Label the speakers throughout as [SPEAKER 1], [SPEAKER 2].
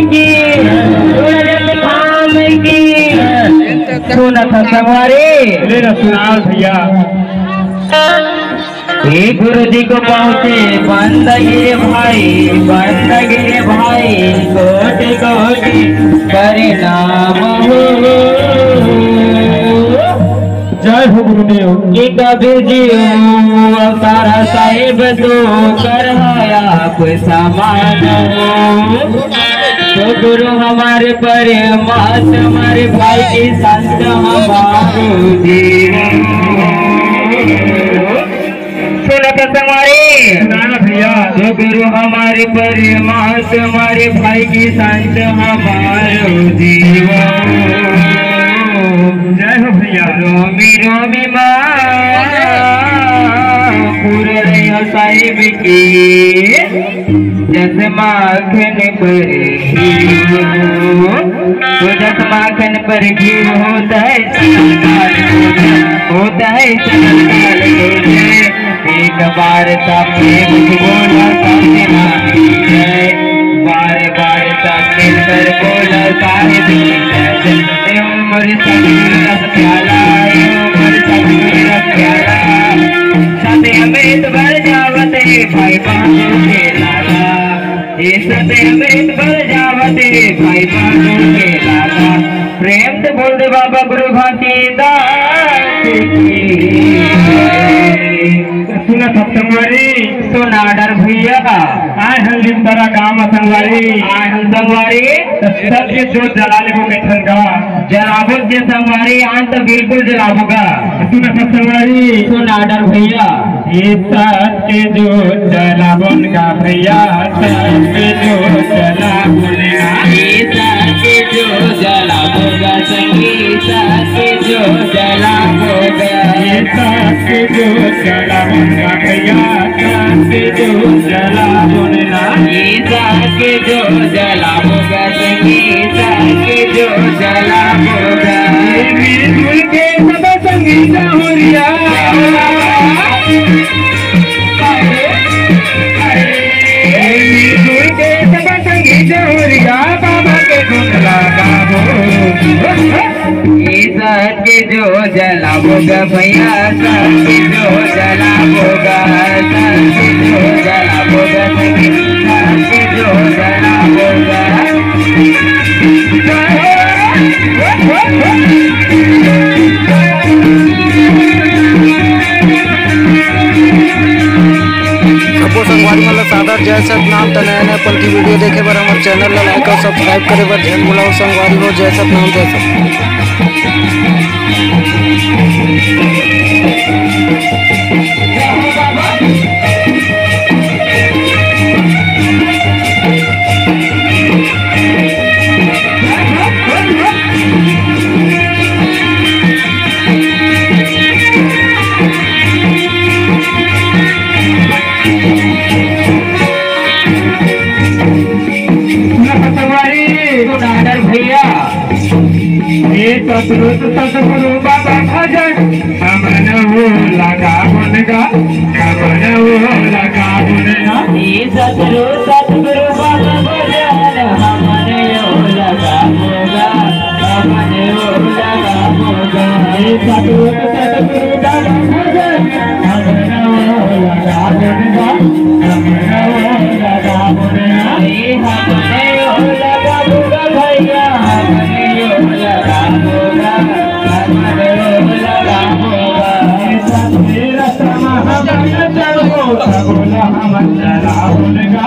[SPEAKER 1] की सुना था संगवारी
[SPEAKER 2] मेरा सुनाल भैया।
[SPEAKER 1] ये गुरु जी को पहुँचे बंदगी भाई कोटि कोटि परिणाम हो।
[SPEAKER 2] जय हो गुरुदेव।
[SPEAKER 1] कि कबीर जी अवतारा साहिब तो कर आप समान हो। तो गुरु हमारे परमात्मा हमारे भाई की संत हमारो जीवन।
[SPEAKER 2] सुना भैया।
[SPEAKER 1] तो गुरु हमारे परमात्मा हमारे भाई की संत हमारो जीवन।
[SPEAKER 2] जय हो भैया।
[SPEAKER 1] रोमी रोमी माँ पूरे साहिब की जस माखन पर घी तो जस माखन पर घी होता है एक बार सब बोला बार बार सब मिलकर बोला साहिब उम्र सब प्याला सते अमृत भर जावते भाई बहनों के लाला। ये सते अमृत भर जावते भाई बहनों के लाला। प्रेम से बोल दे बाबा गुरु घासीदास की।
[SPEAKER 2] सुना सब संगवारी।
[SPEAKER 1] सुना डर भैया
[SPEAKER 2] आय हम दिन तारा काम संगवारी।
[SPEAKER 1] आय हम संगवारी
[SPEAKER 2] सबके जो जलाले को बैठन का
[SPEAKER 1] जलाबो के संगवारी आन तो बिल्कुल जलाबोगा।
[SPEAKER 2] सुना सब संगवारी।
[SPEAKER 1] सुना डर भैया
[SPEAKER 2] ये सत्य जो जलाबन का भैया सत्य जो जलाबन
[SPEAKER 1] ये सत्य जो जलाबोगा संगीत सत्य जो जलाबोगा।
[SPEAKER 2] ये सत्य जो जलाबन का भैया सत्य जो जलाबन
[SPEAKER 1] ये सत्य जो जलाबोगा संगीत सत्य जो जलाबोगा।
[SPEAKER 2] मिलजुल के सब संगीत हो रिया मिलजुल के सब संगीत हो रिया बाबा के गुंडला गाबो।
[SPEAKER 1] ये सत्य जो जलाबोगा भैया सत्य जो जलाबोगा सत्य जो जलाबोगा सत्य जो जलाबोगा।
[SPEAKER 3] सबको संगवारी मतलब सादर जय सतनाम। तो नया नया पल की वीडियो देखे बार हमारे चैनल ला लाइक और सब्सक्राइब करे बार ध्यान बुलाओ संगवारी हो। जय सतनाम जय सतनाम।
[SPEAKER 1] भैया
[SPEAKER 2] ये सतगुरु बाबा भजन हमन वो लगा बुनगा हमन वो लगा बुनगा।
[SPEAKER 1] ये सतगुरु बाबा भजन हमन वो लगा होगा हमन वो लगा होगा।
[SPEAKER 2] ये सतगुरु बाबा भजन हमन वो लगा बुनगा हमन वो लगा बुनगा।
[SPEAKER 1] ये हमन वो लगा होगा भैया हमन वो लगा होगा हमन वो लगा होगा।
[SPEAKER 2] मेरा समा हमन चलो बोला हमन चला बुनगा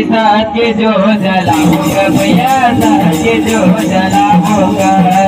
[SPEAKER 1] सत्य जो जला होगा भैया, सत्य जो जला होगा।